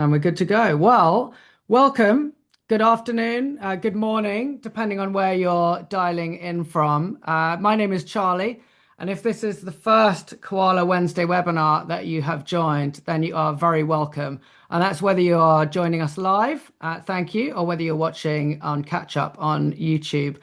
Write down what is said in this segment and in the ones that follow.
And we're good to go. Well, welcome. Good afternoon, good morning, depending on where you're dialing in from. My name is Charlie, and if this is the first Koala Wednesday webinar that you have joined, then you are very welcome. And that's whether you are joining us live, thank you, or whether you're watching on catch up on YouTube.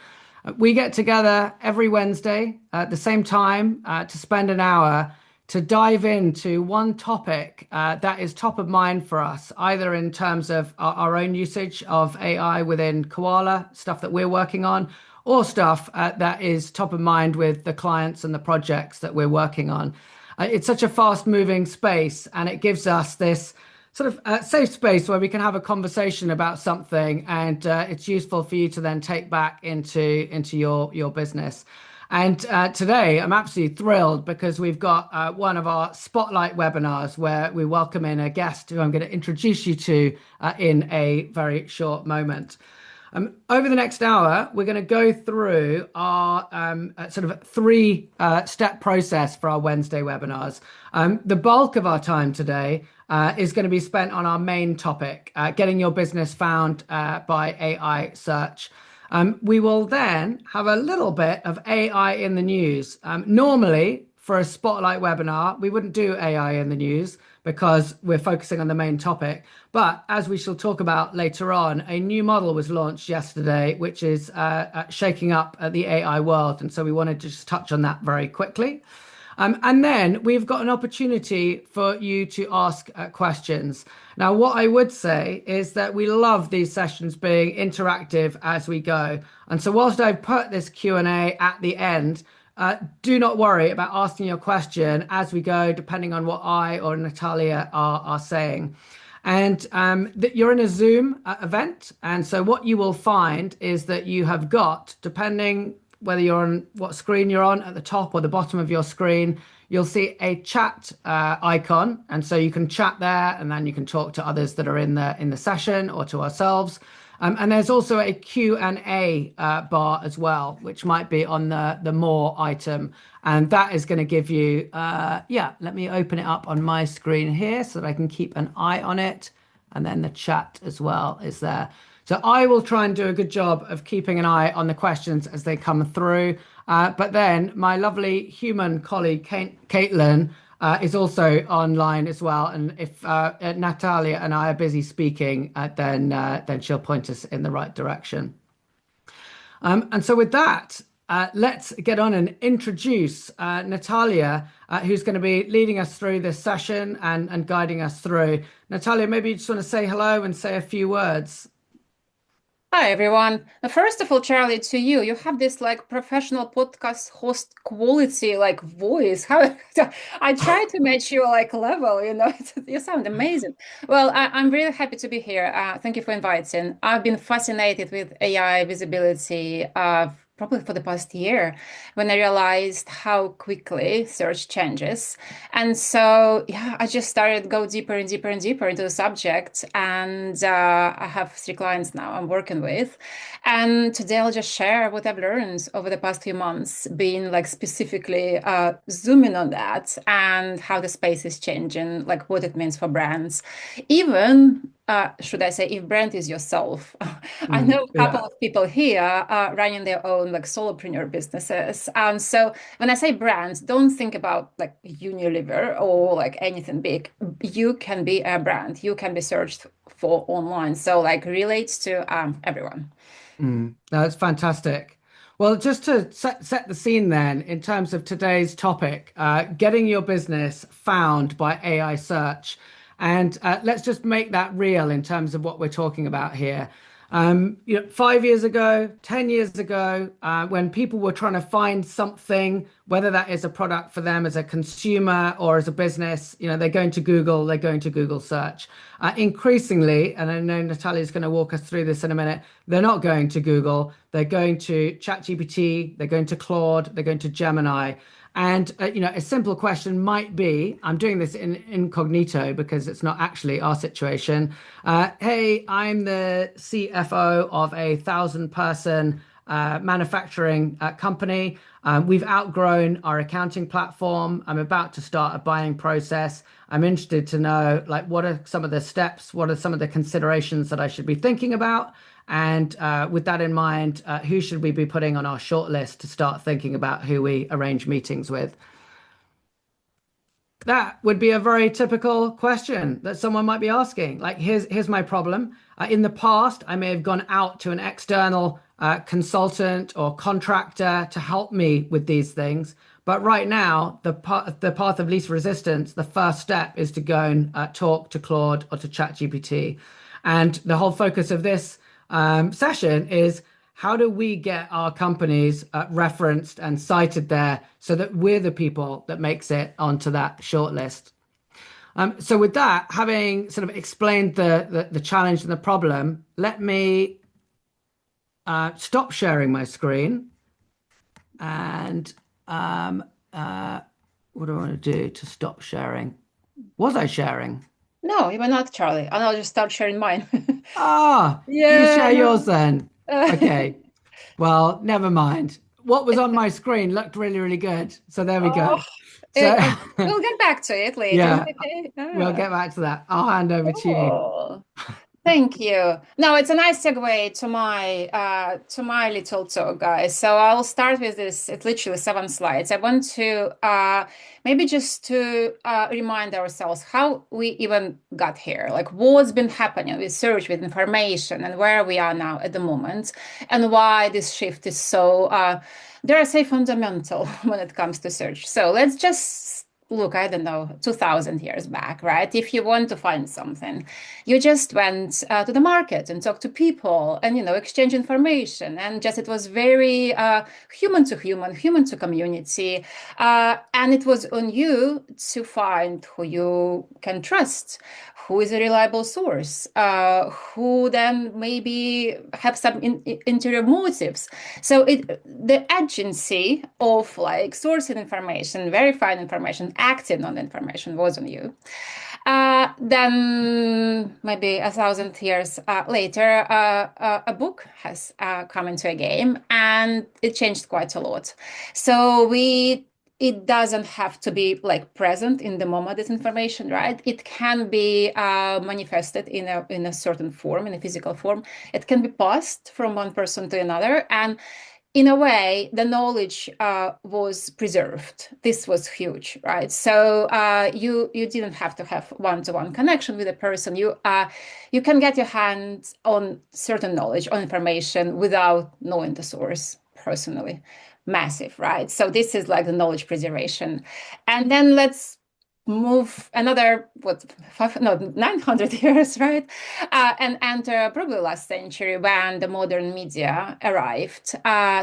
We get together every Wednesday at the same time to spend an hour to dive into one topic that is top of mind for us, either in terms of our own usage of AI within Koala, stuff that we're working on, or stuff that is top of mind with the clients and the projects that we're working on. It's such a fast-moving space, and it gives us this sort of safe space where we can have a conversation about something, and it's useful for you to then take back into your business. And today I'm absolutely thrilled because we've got one of our spotlight webinars where we welcome in a guest who I'm going to introduce you to in a very short moment. Over the next hour, we're going to go through our sort of three-step process for our Wednesday webinars. The bulk of our time today is going to be spent on our main topic, getting your business found by AI search. We will then have a little bit of AI in the news. Normally, for a spotlight webinar, we wouldn't do AI in the news because we're focusing on the main topic. But as we shall talk about later on, a new model was launched yesterday, which is shaking up the AI world. And so we wanted to just touch on that very quickly. And then we've got an opportunity for you to ask questions. Now, what I would say is that we love these sessions being interactive as we go. And so whilst I've put this Q&A at the end, do not worry about asking your question as we go, depending on what I or Natalia are saying. And you're in a Zoom event. And so what you will find is that you have got, depending whether you're on what screen you're on at the top or the bottom of your screen, you'll see a chat icon. And so you can chat there and then you can talk to others that are in the session or to ourselves. And there's also a Q&A bar as well, which might be on the more item. And that is going to give you, let me open it up on my screen here so that I can keep an eye on it. And then the chat as well is there. So I will try and do a good job of keeping an eye on the questions as they come through. But then my lovely human colleague, Caitlin, is also online as well. And if Natalia and I are busy speaking, then she'll point us in the right direction. And so with that, let's get on and introduce Natalia, who's going to be leading us through this session and guiding us through. Natalia, maybe you just want to say hello and say a few words. Hi, everyone. First of all, Charlie, to you, you have this like professional podcast host quality, like voice. How I try to match your like level, you sound amazing. Well, I'm really happy to be here. Thank you for inviting. I've been fascinated with AI visibility probably for the past year when I realized how quickly search changes. And so, yeah, I just started go deeper and deeper and deeper into the subject. And I have 3 clients now I'm working with. And today I'll just share what I've learned over the past few months, being like specifically zooming on that and how the space is changing, like what it means for brands. Even should I say, if brand is yourself. I know a couple of people here running their own like solopreneur businesses. And so when I say brands, don't think about like Unilever or like anything big. You can be a brand. You can be searched for online. So like relates to everyone. That's fantastic. Well, just to set the scene then, in terms of today's topic, getting your business found by AI search. And let's just make that real in terms of what we're talking about here. 5 years ago, 10 years ago, when people were trying to find something, whether that is a product for them as a consumer or as a business, they're going to Google, they're going to Google search. Increasingly, and I know Natalia is going to walk us through this in a minute, they're not going to Google, they're going to ChatGPT, they're going to Claude, they're going to Gemini. And, a simple question might be, I'm doing this in incognito because it's not actually our situation. Hey, I'm the CFO of a 1,000-person manufacturing company. We've outgrown our accounting platform. I'm about to start a buying process. I'm interested to know, like, what are some of the steps? What are some of the considerations that I should be thinking about? And with that in mind, who should we be putting on our shortlist to start thinking about who we arrange meetings with? That would be a very typical question that someone might be asking. Like, here's my problem. In the past, I may have gone out to an external consultant or contractor to help me with these things. But right now, the path of least resistance, the first step is to go and talk to Claude or to ChatGPT. And the whole focus of this session is how do we get our companies referenced and cited there so that we're the people that makes it onto that shortlist? So with that, having sort of explained the challenge and the problem, let me stop sharing my screen. And what do I want to do to stop sharing? Was I sharing? No, you were not, Charlie. And I'll just start sharing mine. Ah, you Yeah, share yours no. then. Uh, Okay. Well, never mind. What was on my screen looked really, really good. So there we go. oh, So we'll get back to it later. yeah, Okay. we'll get back to that. I'll hand over to you. Cool. Thank you. No, it's a nice segue to my little talk, guys. So I'll start with this. It's literally 7 slides. I want to maybe just to remind ourselves how we even got here, like what's been happening with search, with information, and where we are now at the moment, and why this shift is so, dare I say, fundamental when it comes to search. So let's just look, I don't know, 2000 years back, right? If you want to find something, you just went to the market and talked to people and, exchange information. And just it was very human to human, human to community. And it was on you to find who you can trust, who is a reliable source, who then maybe have some interior motives. So the agency of like sourcing information, verifying information, acting on the information was on you. Then maybe 1,000 years later, a book has come into a game, and it changed quite a lot. So it doesn't have to be like present in the moment, this information, right? It can be manifested in a certain form, in a physical form. It can be passed from one person to another, and in a way, the knowledge was preserved. This was huge, right? So you didn't have to have one-to-one connection with a person. You can get your hands on certain knowledge, on information without knowing the source personally. Massive, right? So this is like the knowledge preservation. And then let's move another 900 years, right, and enter probably last century when the modern media arrived.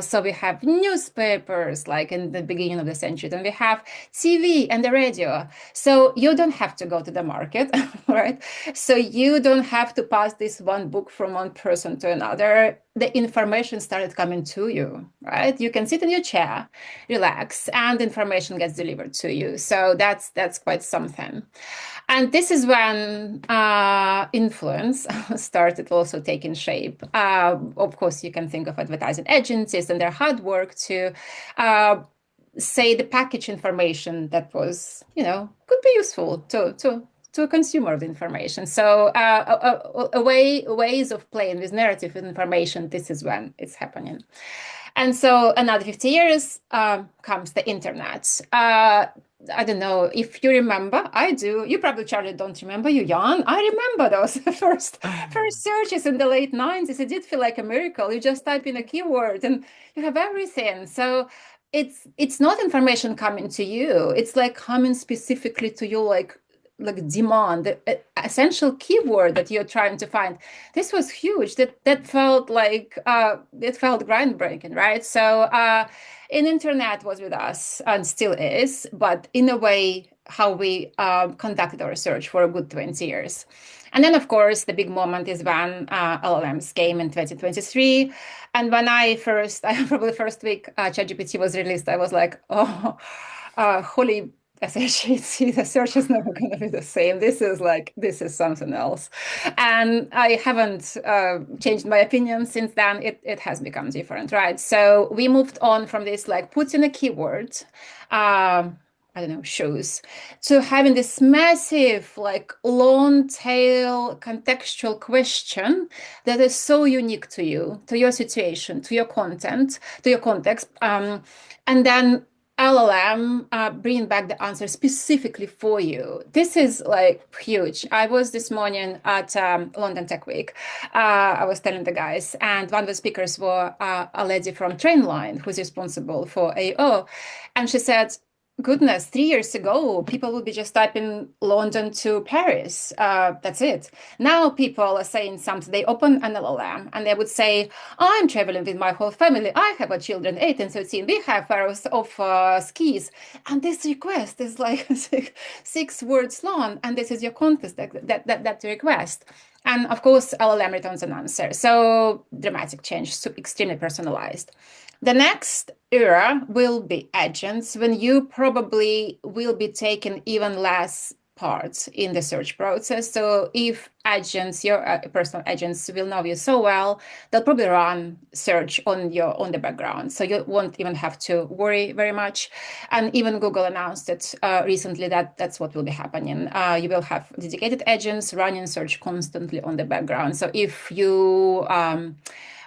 So we have newspapers like in the beginning of the century, then we have TV and the radio. So you don't have to go to the market, right? So you don't have to pass this one book from one person to another. The information started coming to you, right? You can sit in your chair, relax, and information gets delivered to you. So that's quite something. And this is when influence started also taking shape. Of course, you can think of advertising agencies and their hard work to say the package information that was, could be useful to a consumer of the information. So ways of playing with narrative information, this is when it's happening. And so another 50 years comes the internet. I don't know if you remember. I do. You probably, Charlie, don't remember. You're young. I remember those first searches in the late 90s. It did feel like a miracle. You just type in a keyword and you have everything. So it's not information coming to you. It's like coming specifically to you, like demand, the essential keyword that you're trying to find. This was huge. That felt like it felt groundbreaking, right? So in internet was with us and still is, but in a way how we conducted our research for a good 20 years. And then, of course, the big moment is when LLMs came in 2023. And when probably first week ChatGPT was released, I was like, oh, holy Essentially, the search is never going to be the same. This is something else. And I haven't changed my opinion since then. It has become different, right? So we moved on from this, like, put in a keyword, I don't know, shoes, to having this massive, like, long tail contextual question that is so unique to you, to your situation, to your content, to your context. And then LLM bring back the answer specifically for you. This is like huge. I was this morning at London Tech Week. I was telling the guys, and one of the speakers were a lady from Trainline who's responsible for AEO, and she said, goodness, 3 years ago, people would be just typing London to Paris. That's it. Now people are saying something. They open an LLM and they would say, I'm traveling with my whole family. I have a children, 8 and 13. We have pairs of skis. And this request is like 6 words long. And this is your context, that request. And of course, LLM returns an answer. So dramatic change, so extremely personalized. The next era will be agents, when you probably will be taking even less part in the search process. So if agents, your personal agents will know you so well, they'll probably run search on the background. So you won't even have to worry very much. And even Google announced it recently that that's what will be happening. You will have dedicated agents running search constantly on the background. So if you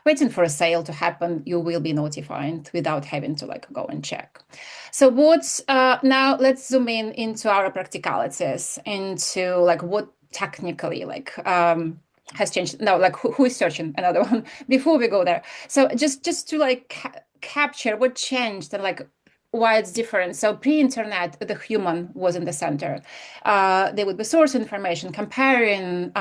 waiting for a sale to happen, you will be notified without having to like go and check. So what's now let's zoom in into our practicalities, into like what technically like has changed. No, like who is searching, another one before we go there. So just to like capture what changed and like why it's different. So pre-internet, the human was in the center. There would be source information, comparing,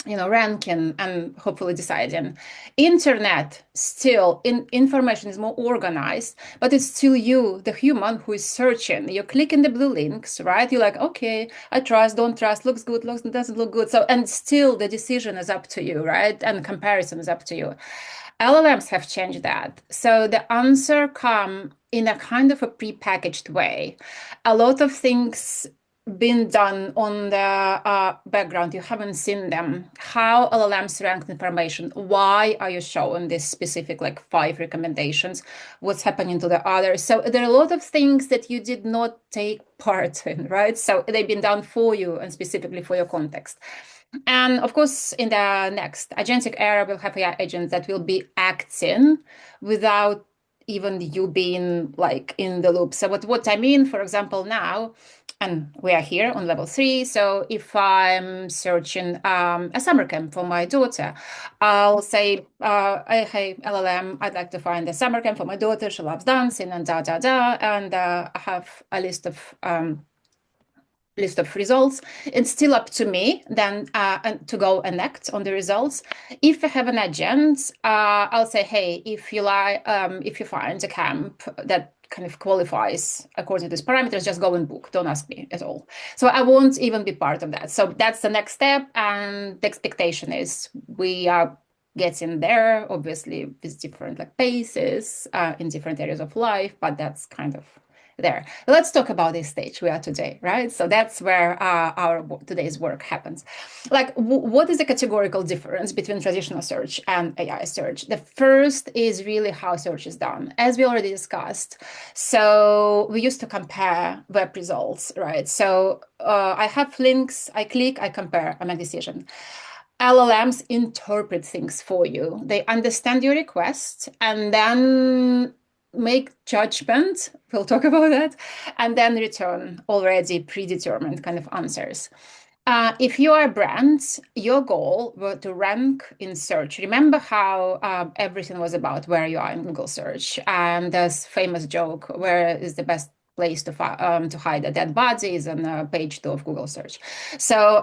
ranking, and hopefully deciding. Internet, still information is more organized, but it's still you, the human, who is searching. You're clicking the blue links, right? You're like, okay, I trust, don't trust, looks good, doesn't look good. So, and still the decision is up to you, right? And comparison is up to you. LLMs have changed that. So the answer come in a kind of a prepackaged way. A lot of things been done on the background. You haven't seen them. How LLMs rank information. Why are you showing this specific like 5 recommendations? What's happening to the others? So there are a lot of things that you did not take part in, right? So they've been done for you and specifically for your context. And of course, in the next agentic era, we'll have AI agents that will be acting without even you being like in the loop. So what I mean, for example, now, and we are here on level 3. So if I'm searching a summer camp for my daughter, I'll say, hey, LLM, I'd like to find a summer camp for my daughter. She loves dancing and da, da, da. And I have a list of results. It's still up to me then to go and act on the results. If I have an agent, I'll say, hey, if you find a camp that kind of qualifies according to these parameters, just go and book. Don't ask me at all. So I won't even be part of that. So that's the next step. And the expectation is we are getting there, obviously with different like paces in different areas of life, but that's kind of there. Let's talk about this stage we are today, right? So that's where our today's work happens. Like, what is the categorical difference between traditional search and AI search? The first is really how search is done, as we already discussed. So we used to compare web results, right? So I have links, I click, I compare, I make a decision. LLMs interpret things for you. They understand your request and then make judgment. We'll talk about that, and then return already predetermined kind of answers. If you are a brand, your goal was to rank in search. Remember how everything was about where you are in Google search, and this famous joke, where is the best place to hide a dead body is on page 2 of Google search. So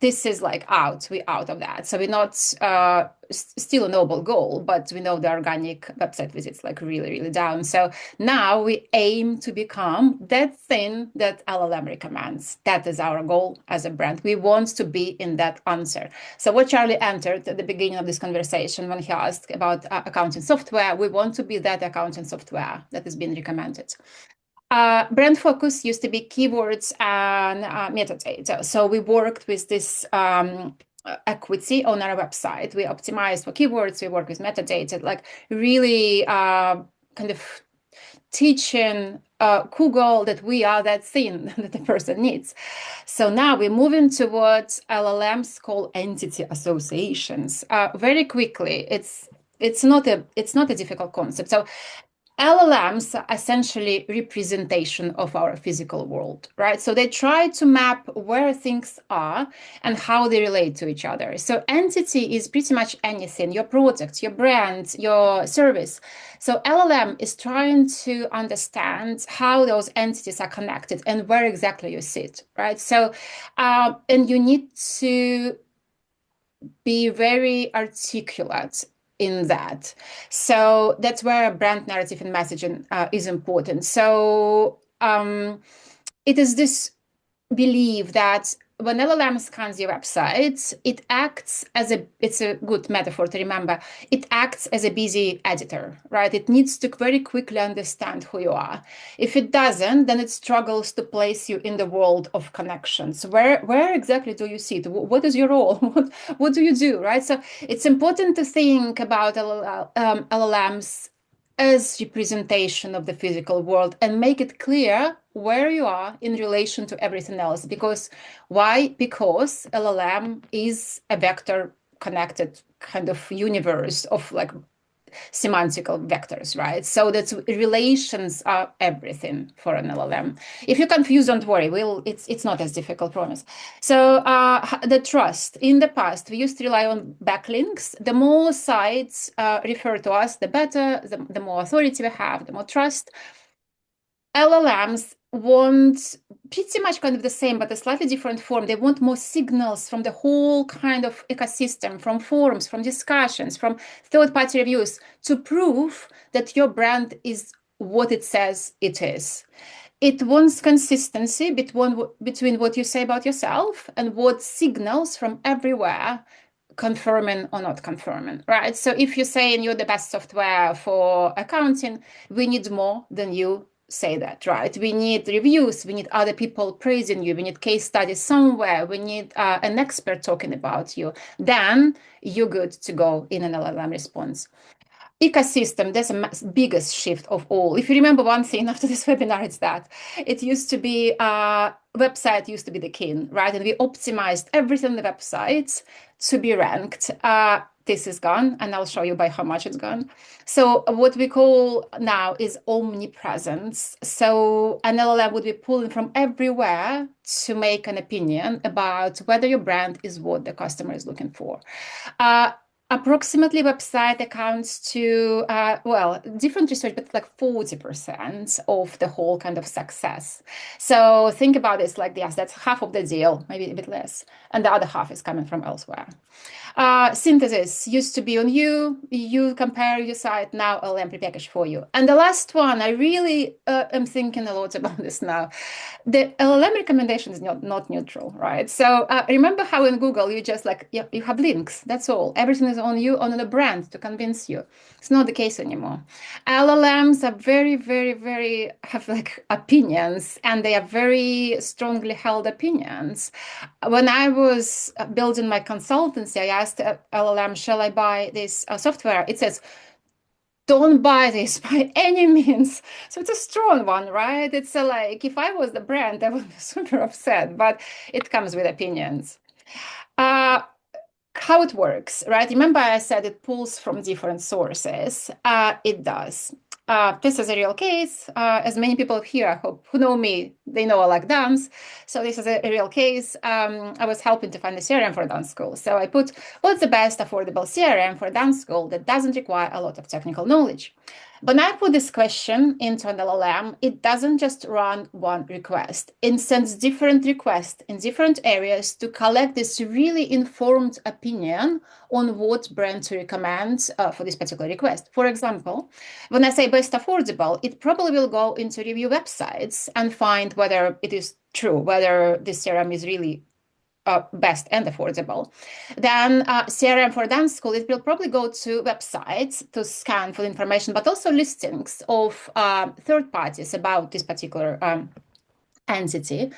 this is like we're out of that. So we're not still a noble goal, but we know the organic website visits like really, really down. So now we aim to become that thing that LLM recommends. That is our goal as a brand. We want to be in that answer. So what Charlie entered at the beginning of this conversation when he asked about accounting software, we want to be that accounting software that is being recommended. Brand focus used to be keywords and metadata. So we worked with this equity on our website. We optimized for keywords. We work with metadata, like really kind of teaching Google that we are that thing that the person needs. So now we're moving towards LLMs call entity associations. Very quickly, it's not a difficult concept. So LLMs are essentially representation of our physical world, right? So they try to map where things are and how they relate to each other. So entity is pretty much anything, your product, your brand, your service. So LLM is trying to understand how those entities are connected and where exactly you sit, right? So, and you need to be very articulate in that. So that's where brand narrative and messaging is important. So it is this believe that when LLM scans your website, it acts as it's a good metaphor to remember, it acts as a busy editor, right? It needs to very quickly understand who you are. If it doesn't, then it struggles to place you in the world of connections. Where exactly do you sit? What is your role? What do you do, right? So it's important to think about LLMs as representation of the physical world and make it clear where you are in relation to everything else. Because why? Because LLM is a vector connected kind of universe of like semantical vectors, right? So that's relations are everything for an LLM. If you're confused, don't worry. It's not as difficult, promise. So the trust. In the past, we used to rely on backlinks. The more sites refer to us, the better. The more authority we have, the more trust. LLMs want pretty much kind of the same, but a slightly different form. They want more signals from the whole kind of ecosystem, from forums, from discussions, from third-party reviews to prove that your brand is what it says it is. It wants consistency between what you say about yourself and what signals from everywhere confirming or not confirming, right? So if you're saying you're the best software for accounting, we need more than you say that, right? We need reviews, we need other people praising you, we need case studies somewhere, we need an expert talking about you. Then you're good to go in an LLM response. Ecosystem, that's the biggest shift of all. If you remember one thing after this webinar, it's that it used to be website used to be the king, right? And we optimized everything on the websites to be ranked. This is gone, and I'll show you by how much it's gone. So what we call now is omnipresence. So an LLM would be pulling from everywhere to make an opinion about whether your brand is what the customer is looking for. Approximately website accounts to, different research, but like 40% of the whole kind of success. So think about this like, yes, that's half of the deal, maybe a bit less. And the other half is coming from elsewhere. Synthesis used to be on you compare your site, now LLM prepackaged for you. And the last one, I really am thinking a lot about this now. The LLM recommendation is not neutral, right? So remember how in Google you just like, you have links, that's all. Everything is on you, on the brand to convince you. It's not the case anymore. LLMs are very, very, very, have like opinions, and they are very strongly held opinions. When I was building my consultancy, I asked LLM, shall I buy this software? It says, don't buy this by any means. So it's a strong one, right? It's like, if I was the brand, I would be super upset, but it comes with opinions. How it works, right? Remember I said it pulls from different sources. It does. This is a real case. As many people here, I hope, who know me, they know I like dance. So this is a real case. I was helping to find a CRM for a dance school. So I put, what's the best affordable CRM for a dance school that doesn't require a lot of technical knowledge? When I put this question into an LLM, it doesn't just run one request. It sends different requests in different areas to collect this really informed opinion on what brand to recommend for this particular request. For example, when I say best affordable, it probably will go into review websites and find whether it is true, whether this CRM is really best and affordable. Then CRM for dance school, it will probably go to websites to scan for information, but also listings of third parties about this particular entity.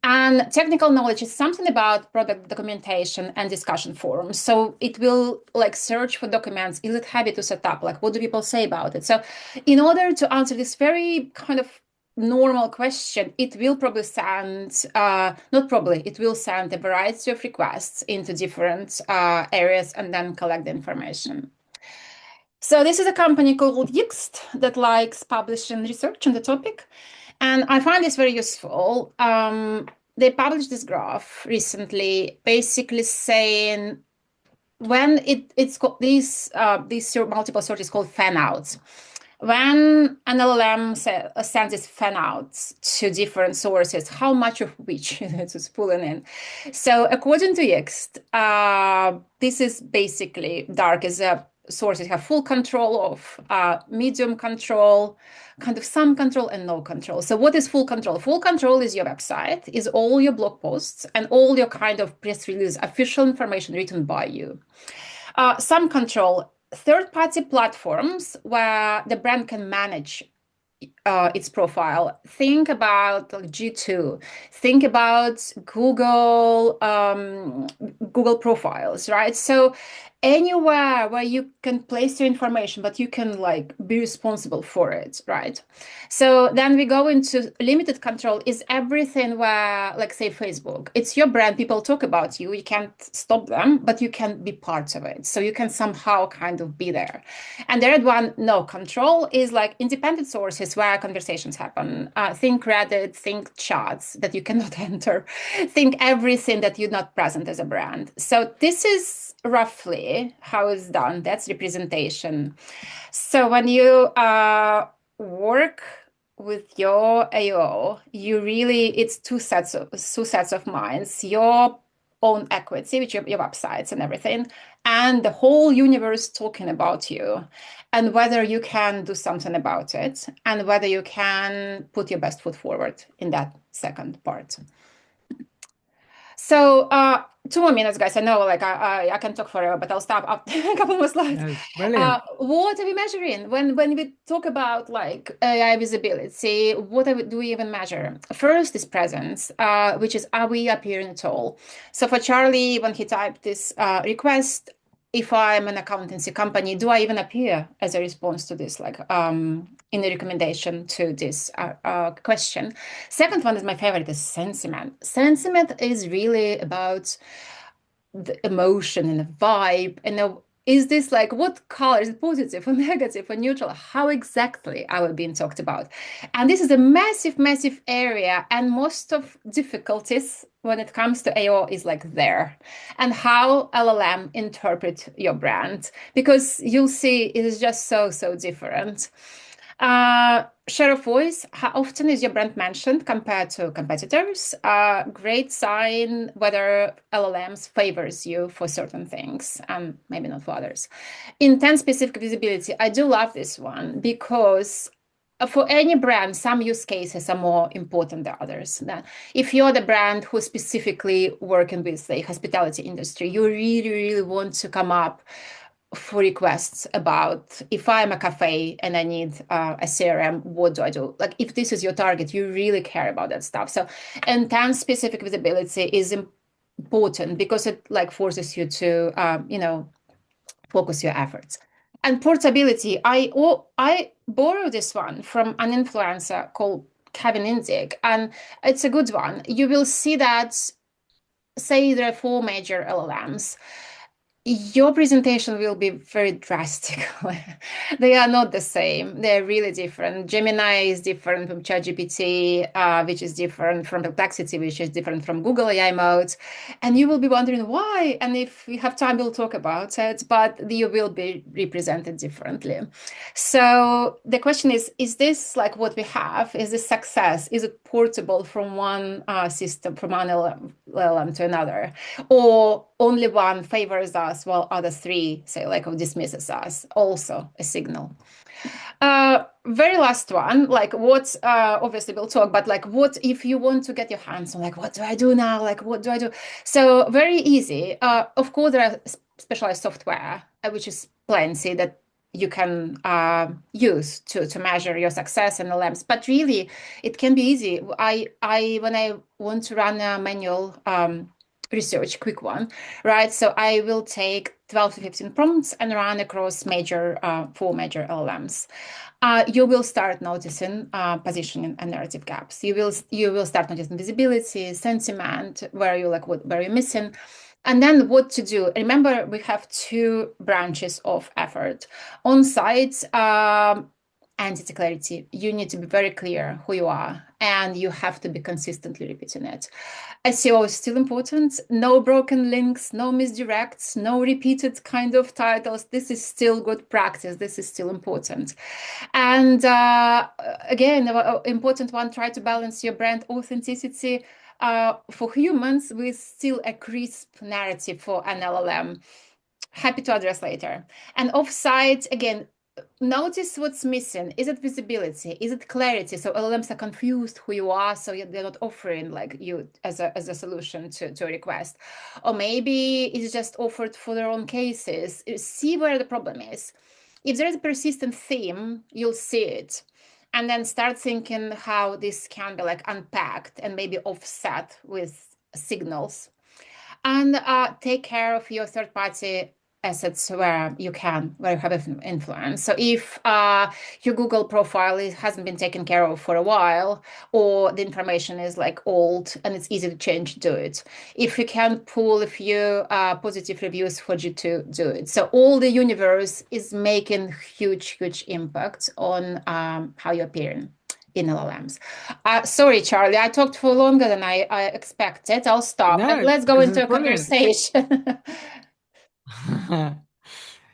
And technical knowledge is something about product documentation and discussion forums. So it will like search for documents. Is it happy to set up? Like, what do people say about it? So in order to answer this very kind of normal question, it will probably send, not probably, it will send a variety of requests into different areas and then collect the information. So this is a company called Yext that likes publishing research on the topic. And I find this very useful. They published this graph recently, basically saying when it's got these multiple sources called fanouts. When an LLM sends its fanouts to different sources, how much of which it's pulling in? So according to Yext, this is basically dark as a sources have full control of, medium control, kind of some control and no control. So what is full control? Full control is your website, is all your blog posts and all your kind of press release, official information written by you. Some control, third-party platforms where the brand can manage its profile. Think about like G2. Think about Google profiles, right? So anywhere where you can place your information, but you can like be responsible for it, right? So then we go into limited control is everything where, like say Facebook, it's your brand, people talk about you, you can't stop them, but you can be part of it. So you can somehow kind of be there. And the third one, no control, is like independent sources where conversations happen. Think Reddit, think chats that you cannot enter, think everything that you're not present as a brand. So this is roughly how it's done. That's representation. So when you work with your AEO, you really, it's two sets of minds. Your own equity, which your websites and everything, and the whole universe talking about you, and whether you can do something about it, and whether you can put your best foot forward in that second part. So 2 more minutes, guys. I know, like I can talk forever, but I'll stop after a couple more slides. No, brilliant. What are we measuring when we talk about like AI visibility? What do we even measure? First is presence, which is are we appearing at all? So for Charlie, when he typed this request, if I'm an accountancy company, do I even appear as a response to this, like in the recommendation to this question? Second one is my favorite, is sentiment. Sentiment is really about the emotion and the vibe and is this like what color is it, positive or negative or neutral? How exactly are we being talked about? And this is a massive area, and most of difficulties when it comes to AO is like there, and how LLM interpret your brand, because you'll see it is just so different. Share of voice, how often is your brand mentioned compared to competitors? Great sign whether LLMs favors you for certain things and maybe not for others. Intent specific visibility, I do love this one because for any brand, some use cases are more important than others. If you're the brand who's specifically working with the hospitality industry, you really want to come up for requests about if I'm a cafe and I need a CRM, what do I do? Like if this is your target, you really care about that stuff. So intent specific visibility is important because it like forces you to focus your efforts. And portability, I borrowed this one from an influencer called Kevin Indig, and it's a good one. You will see that, say there are 4 major LLMs, your presentation will be very drastic. They are not the same. They're really different. Gemini is different from ChatGPT, which is different from Perplexity, which is different from Google AI modes. And you will be wondering why. And if we have time, we'll talk about it, but you will be represented differently. So the question is this like what we have? Is this success? Is it portable from one system, from one LLM to another? Or only one favors us while other three say like or dismisses us, also a signal. Very last one, like what, obviously we'll talk, but like what if you want to get your hands on, like, what do I do now? Like, what do I do? So very easy. Of course, there are specialized software, which is plenty that you can use to measure your success in LLMs. But really, it can be easy. When I want to run a manual research, quick one, right? So I will take 12 to 15 prompts and run across four major LLMs. You will start noticing positioning and narrative gaps. You will start noticing visibility, sentiment, where you're missing, and then what to do. Remember, we have two branches of effort. On site, entity clarity. You need to be very clear who you are, and you have to be consistently repeating it. SEO is still important. No broken links, no misdirects, no repeated kind of titles. This is still good practice. This is still important. And again, important one, try to balance your brand authenticity for humans with still a crisp narrative for an LLM. Happy to address later. And offsite, again, notice what's missing. Is it visibility? Is it clarity? So LLMs are confused who you are, so they're not offering like you as a solution to a request. Or maybe it's just offered for their own cases. See where the problem is. If there's a persistent theme, you'll see it. And then start thinking how this can be like unpacked and maybe offset with signals. And take care of your third party assets where you can, where you have influence. So if your Google profile hasn't been taken care of for a while, or the information is like old and it's easy to change, do it. If you can pull a few positive reviews for you to do it. So all the universe is making huge, huge impact on how you're appearing in LLMs. Sorry, Charlie, I talked for longer than I expected. I'll stop and No, let's go this is into a brilliant. conversation.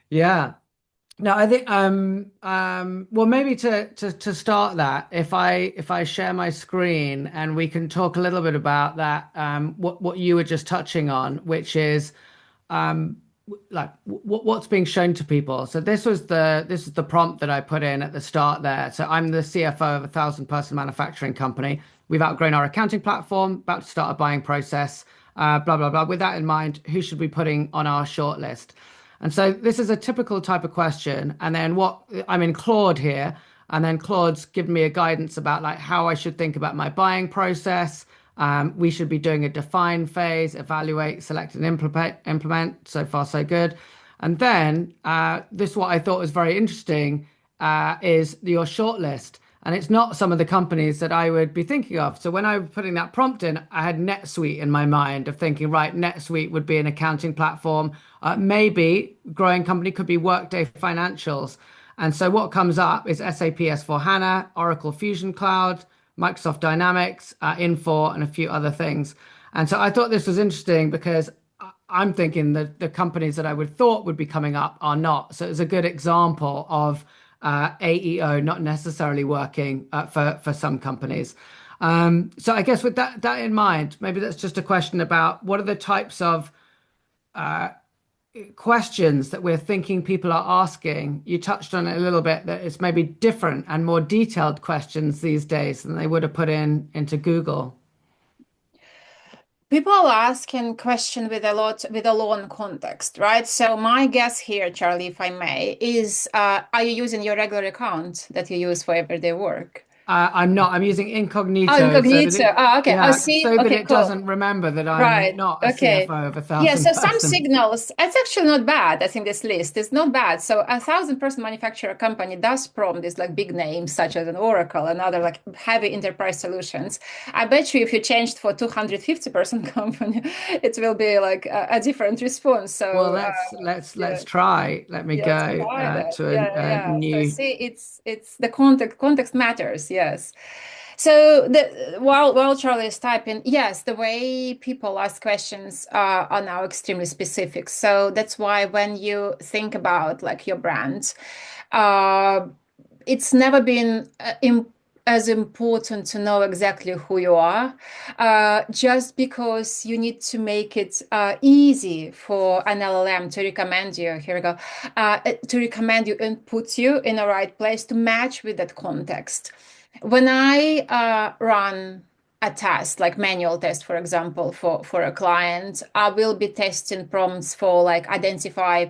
Yeah. No, I think well, maybe to start that, if I share my screen and we can talk a little bit about that, what you were just touching on, which is like what's being shown to people. So this is the prompt that I put in at the start there. So I'm the CFO of a 1,000-person manufacturing company. We've outgrown our accounting platform, about to start a buying process, blah blah blah. With that in mind, who should we be putting on our shortlist? And so this is a typical type of question. And then what I'm in Claude here, and then Claude's given me a guidance about like how I should think about my buying process. We should be doing a define phase, evaluate, select, and implement. So far, so good. And then this, what I thought was very interesting, is your shortlist. And it's not some of the companies that I would be thinking of. So when I was putting that prompt in, I had NetSuite in my mind of thinking, right, NetSuite would be an accounting platform. Maybe growing company could be Workday Financials. And so what comes up is SAP S/4HANA, Oracle Fusion Cloud, Microsoft Dynamics, Infor, and a few other things. And so I thought this was interesting because I'm thinking that the companies that I would thought would be coming up are not. So it's a good example of AEO not necessarily working for some companies. So I guess with that in mind, maybe that's just a question about what are the types of questions that we're thinking people are asking. You touched on it a little bit that it's maybe different and more detailed questions these days than they would have put into Google. People are asking question with a long context, right? So my guess here, Charlie, if I may, is are you using your regular account that you use for everyday work? I'm not. I'm using Oh, incognito so that incognito. it, Oh, okay. Oh, yeah, see? so that Okay, it cool. doesn't remember that I'm Right. not a Okay. CFO of a Yeah. thousand So some person. signals, it's actually not bad. I think this list is not bad. So 1,000-person manufacturer company does prompt these like big names such as an Oracle and other like heavy enterprise solutions. I bet you if you changed for 250-person company, it will be like a different response. Well, So let's yeah. try. Let me Yeah, let's go try that. to Yeah, a yeah. So new. see, it's the context matters. Yes. So while Charlie is typing, yes, the way people ask questions are now extremely specific. So that's why when you think about like your brand, uh, it's never been as important to know exactly who you are, just because you need to make it easy for an LLM to recommend you. Here we go. To recommend you and put you in the right place to match with that context. When I run a test, like manual test, for example, for a client, I will be testing prompts for like identify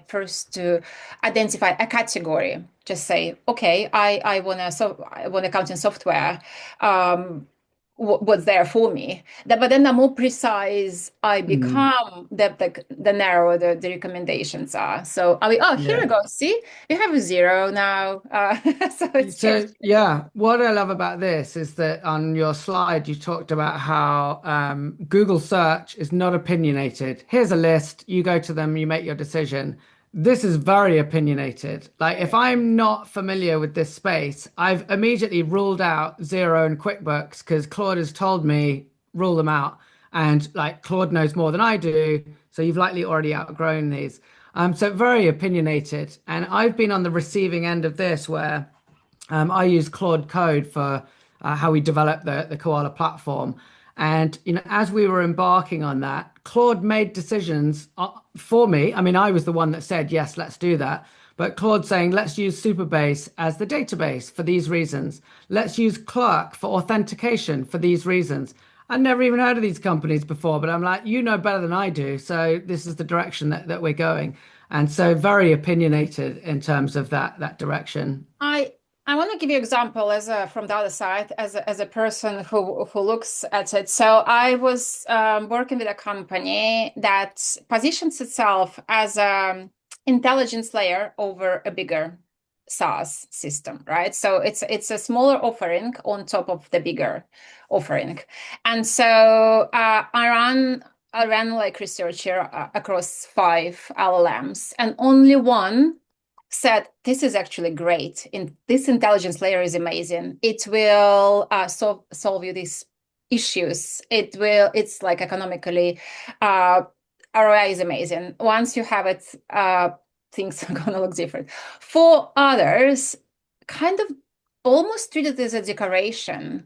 a category. Just say, okay, I want accounting software. Um, what's there for me. But then the more precise I Mm. become, the narrower the recommendations are. So here we Yeah. go. See, we have a zero now. So it's So just yeah, what I love about this is that on your slide you talked about how Google search is not opinionated. Here's a list, you go to them, you make your decision. This is very opinionated. Like if I'm not familiar with this space, I've immediately ruled out Zero and QuickBooks because Claude has told me rule them out. And like Claude knows more than I do, so you've likely already outgrown these. So very opinionated. And I've been on the receiving end of this where I use Claude Code for how we develop the Koala platform. And as we were embarking on that, Claude made decisions for me. I mean, I was the one that said, yes, let's do that. But Claude saying, let's use Superbase as the database for these reasons. Let's use Clerk for authentication for these reasons. I'd never even heard of these companies before, but I'm like, you know better than I do. So this is the direction that we're going. And so very opinionated in terms of that direction. I I want to give you an example from the other side as a person who looks at it. So I was working with a company that positions itself as an intelligence layer over a bigger SaaS system, right? So it's a smaller offering on top of the bigger offering, and so I ran like research here across 5 LLMs, and only one said this is actually great. This intelligence layer is amazing. It will solve you these issues. It's like economically, uh, ROI is amazing. Once you have it, things are gonna look different. For others, kind of almost treat it as a decoration,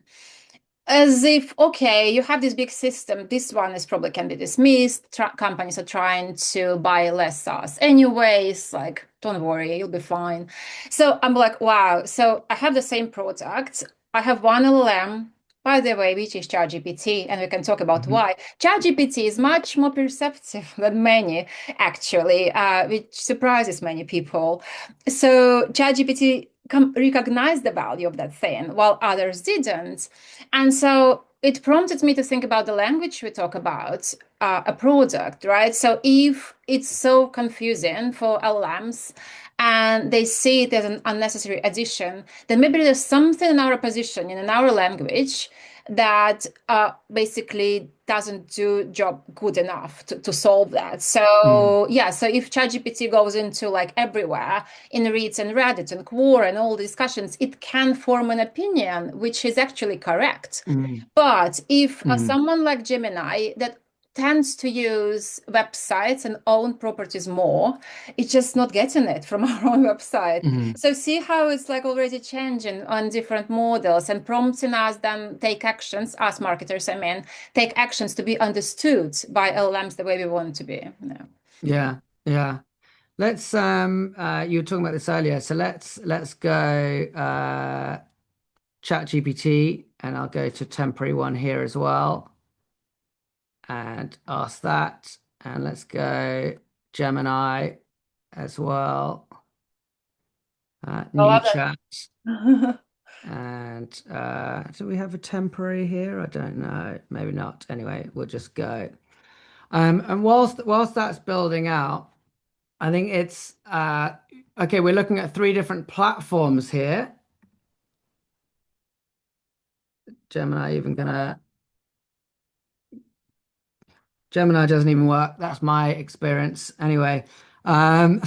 as if, okay, you have this big system, this one is probably can be dismissed. Companies are trying to buy less SaaS anyways, like don't worry, you'll be fine. So I'm like, wow, so I have the same product, I have one LLM, by the way, which is ChatGPT, and we can talk about Mhm. why. ChatGPT is much more perceptive than many, actually, which surprises many people. So ChatGPT recognized the value of that thing while others didn't. And so it prompted me to think about the language we talk about, a product, right? So if it's so confusing for LLMs and they see it as an unnecessary addition, then maybe there's something in our position, in our language, that basically doesn't do job good enough to solve that. Mm, So yeah, so if ChatGPT goes into like everywhere in Reads and Reddit and Quora and all discussions, it can form an opinion which is actually correct. mm, But if mm, someone like Gemini that tends to use websites and own properties more, it's just not getting it from our own website. mm. So see how it's like already changing on different models and prompting us then take actions, us marketers, I mean, take actions to be understood by LLMs the way we want to be. Yeah. Yeah, yeah. Let's you were talking about this earlier, so let's go ChatGPT and I'll go to temporary one here as well and ask that. And let's go Gemini as well. I New love chat. that. And do we have a temporary here? I don't know. Maybe not. Anyway, we'll just go. And whilst that's building out, I think it's okay. We're looking at three different platforms here. Gemini even gonna Gemini doesn't even work. That's my experience anyway. Um,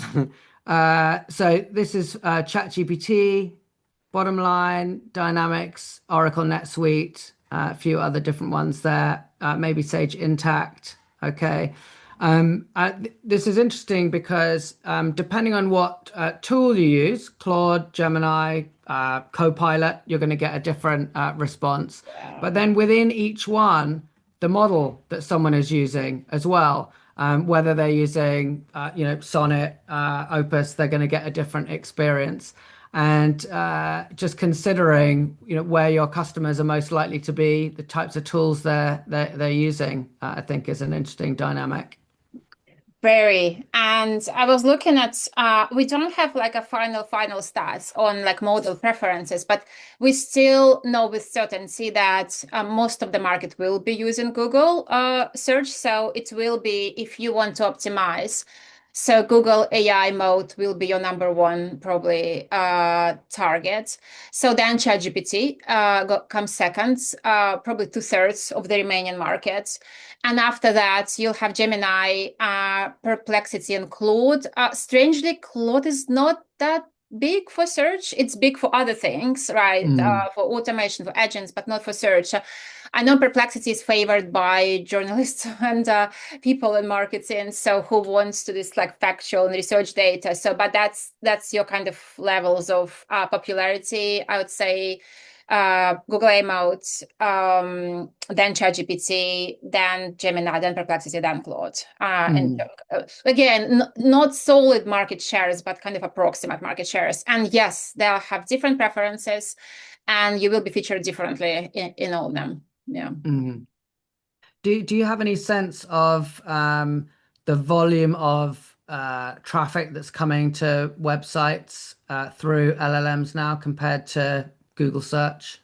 so this is ChatGPT, bottom line, Dynamics, Oracle NetSuite, a few other different ones there. Maybe Sage Intact. Okay. This is interesting because depending on what tool you use, Claude, Gemini, Copilot, you're going to get a different response. Yeah. But then within each one, the model that someone is using as well, whether they're using, Sonnet, Opus, they're going to get a different experience. And just considering, where your customers are most likely to be, the types of tools they're using, I think is an interesting dynamic. Very. And I was looking at, we don't have like a final stats on like model preferences, but we still know with certainty that most of the market will be using Google search. So it will be if you want to optimize. So Google AI mode will be your number one probably target. So then ChatGPT comes second, probably two-thirds of the remaining markets. And after that, you'll have Gemini, Perplexity, and Claude. Strangely, Claude is not that big for search. It's big for other things, right? Mm, For automation, for agents, but not for search. I know Perplexity is favored by journalists and people in marketing, so who wants to this like factual and research data. So, but that's your kind of levels of popularity. I would say Google A mode, then ChatGPT, then Gemini, then Perplexity, then Claude. And mm, again, not solid market shares, but kind of approximate market shares. And yes, they'll have different preferences, and you will be featured differently in all of them. Yeah. mm. Do you have any sense of the volume of traffic that's coming to websites through LLMs now compared to Google search?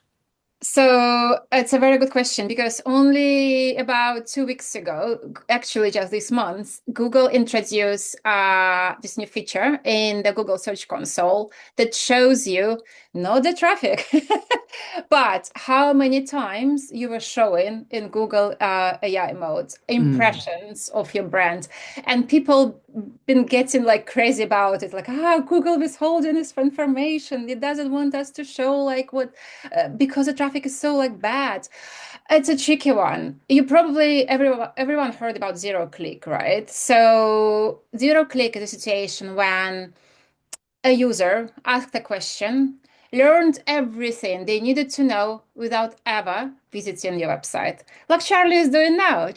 So it's a very good question because only about 2 weeks ago, actually just this month, Google introduced this new feature in the Google Search Console that shows you not the traffic, but how many times you were showing in Google AI mode Mm, impressions of your brand. And people been getting like crazy about it, like, Google withholding this information. It doesn't want us to show like what because the traffic is so like bad. It's a tricky one. You probably everyone heard about zero click, right? So zero click is a situation when a user asked a question, learned everything they needed to know without ever visiting your website. Like Charlie is doing now.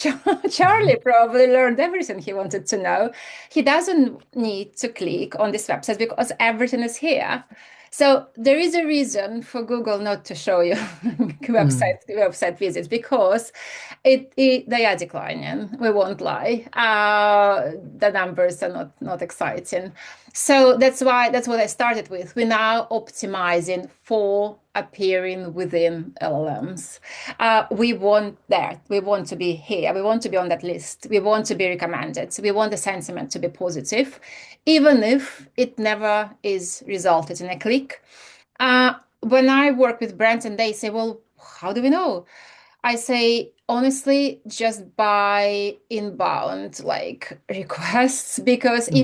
Charlie probably learned everything he wanted to know. He doesn't need to click on this website because everything is here. So there is a reason for Google not to show you mm, website visits because they are declining. We won't lie. The numbers are not exciting. So that's what I started with. We're now optimizing for appearing within LLMs. We want that. We want to be here. We want to be on that list. We want to be recommended. We want the sentiment to be positive, even if it never is resulted in a click. When I work with brands and they say, well, how do we know? I say honestly, just by inbound like requests, because mm,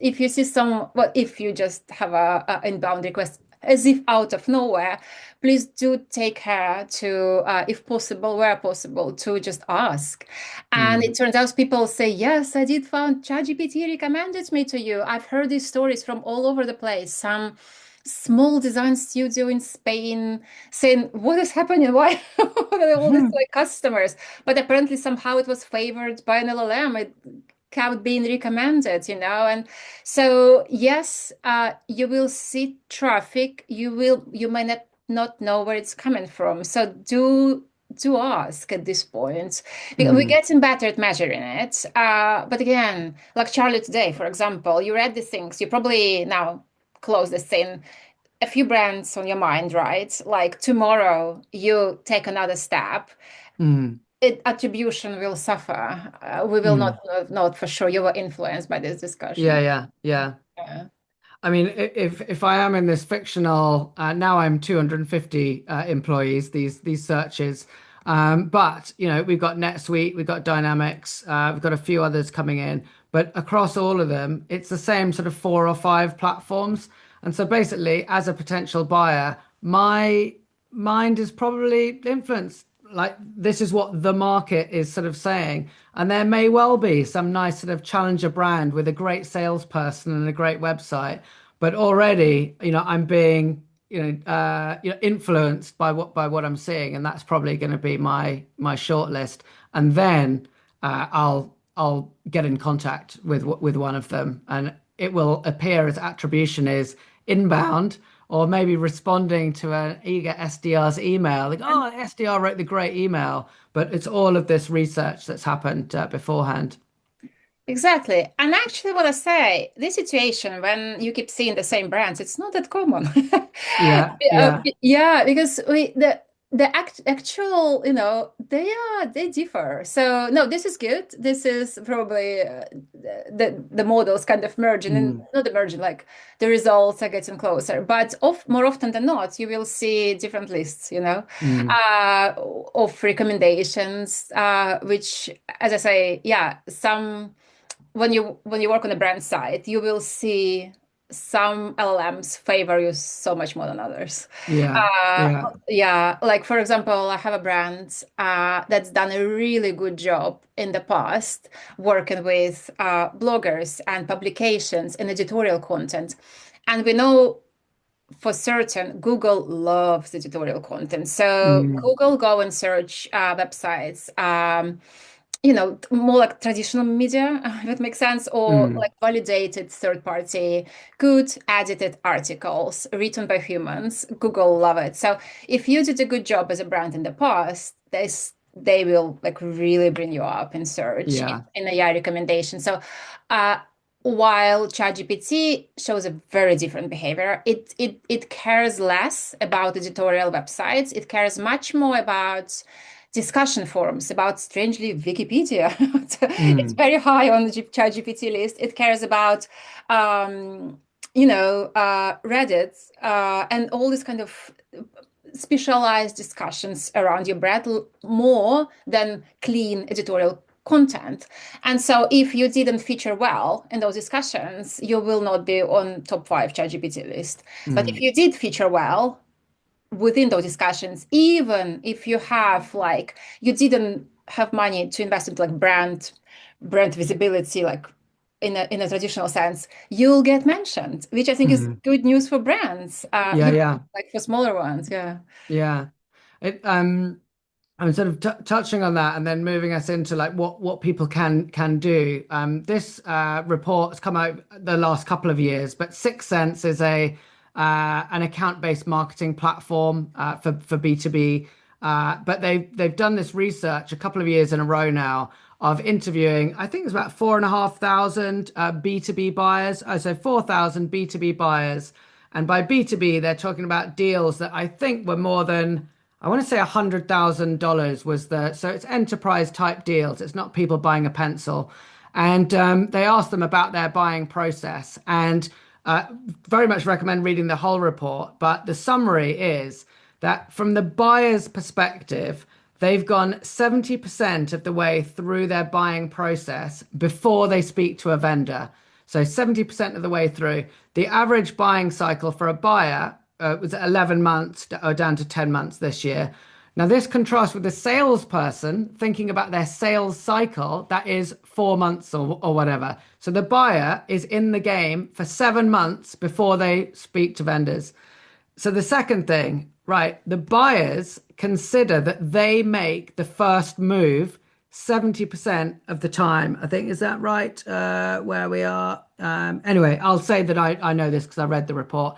if you see some, well, if you just have a inbound request as if out of nowhere, please do take care to, if possible, where possible, to just ask. And mm, it turns out people say, yes, I did found ChatGPT recommended me to you. I've heard these stories from all over the place. Some small design studio in Spain saying, what is happening? Why are all these mm, like customers? But apparently somehow it was favored by an LLM. It kept being recommended, And so yes, you will see traffic. You might not know where it's coming from. So do ask at this point. We're mm, getting better at measuring it. But again, like Charlie today, for example, you read the things, you probably now close this in a few brands on your mind, right? Like tomorrow you take another step, mm, attribution will suffer. We will mm. not for sure. You were influenced by this Yeah, discussion. yeah, yeah. Yeah. I mean, if I am in this fictional, now I'm 250 employees, these searches. But we've got NetSuite, we've got Dynamics, we've got a few others coming in, but across all of them, it's the same sort of four or five platforms. And so basically, as a potential buyer, my mind is probably influenced. Like this is what the market is sort of saying. And there may well be some nice sort of challenger brand with a great salesperson and a great website. But already, I'm being influenced by what I'm seeing, and that's probably going to be my shortlist. And then I'll get in contact with one of them, and it will appear as attribution is inbound, or maybe responding to an eager SDR's email, like, oh, SDR wrote the great email, but it's all of this research that's happened beforehand. Exactly. And actually, what I say, this situation when you keep seeing the same brands, it's not that common. Yeah, yeah. Yeah, because actual, they differ. So no, this is good. This is probably the models kind of merging, and Mm, not the merging, like the results are getting closer. But more often than not, you will see different lists, mm, uh, of recommendations, which, as I say, yeah, some when you work on the brand side, you will see some LLMs favor you so much more than others. yeah, Uh, yeah. yeah, like for example, I have a brand that's done a really good job in the past working with bloggers and publications and editorial content. And we know for certain Google loves editorial content. So Mm, Google go and search websites. More like traditional media, if it makes sense, or mm, like validated third party, good edited articles written by humans. Google love it. So if you did a good job as a brand in the past, they will like really bring you up in search yeah. in AI recommendations. So uh, while ChatGPT shows a very different behavior, it cares less about editorial websites. It cares much more about discussion forums, about strangely Wikipedia. It's Mm, very high on the ChatGPT list. It cares about um, Reddit and all these kind of specialized discussions around your brand more than clean editorial content. And so if you didn't feature well in those discussions, you will not be on top five ChatGPT list. But if mm, you did feature well within those discussions, even if you didn't have money to invest into like brand visibility, like in a traditional sense, you'll get mentioned, which I think is mm. good news for brands, Yeah, yeah, like for smaller ones. Yeah. yeah. It I'm sort of t touching on that and then moving us into like what people can do. This report has come out the last couple of years, but Sixth Sense is a an account-based marketing platform for B2B. But they've done this research a couple of years in a row now of interviewing, I think it's about 4,500 B2B buyers. Oh, so 4,000 B2B buyers. And by B2B, they're talking about deals that I think were more than, I want to say $100,000 was so it's enterprise type deals. It's not people buying a pencil. And they asked them about their buying process, and very much recommend reading the whole report. But the summary is that from the buyer's perspective, they've gone 70% of the way through their buying process before they speak to a vendor. So 70% of the way through. The average buying cycle for a buyer was 11 months or down to 10 months this year. Now, this contrasts with the salesperson thinking about their sales cycle, that is 4 months or whatever. So the buyer is in the game for 7 months before they speak to vendors. So the second thing, right, the buyers consider that they make the first move 70% of the time. I think, is that right? Where we are. Anyway, I'll say that I know this because I read the report.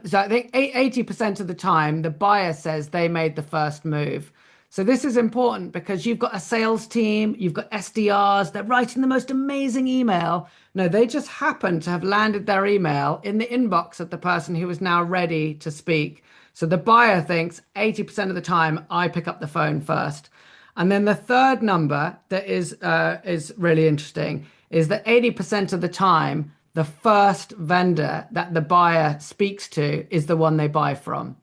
So I think 80% of the time, the buyer says they made the first move. So this is important because you've got a sales team, you've got SDRs, they're writing the most amazing email. No, they just happen to have landed their email in the inbox of the person who is now ready to speak. So the buyer thinks 80% of the time I pick up the phone first. And then the third number that is really interesting is that 80% of the time, the first vendor that the buyer speaks to is the one they buy from.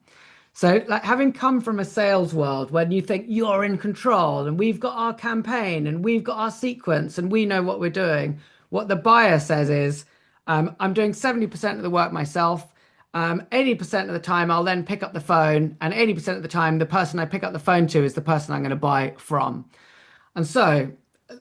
So, like having come from a sales world when you think you're in control and we've got our campaign and we've got our sequence and we know what we're doing, what the buyer says is, I'm doing 70% of the work myself. 80% of the time, I'll then pick up the phone, and 80% of the time, the person I pick up the phone to is the person I'm going to buy from. And so,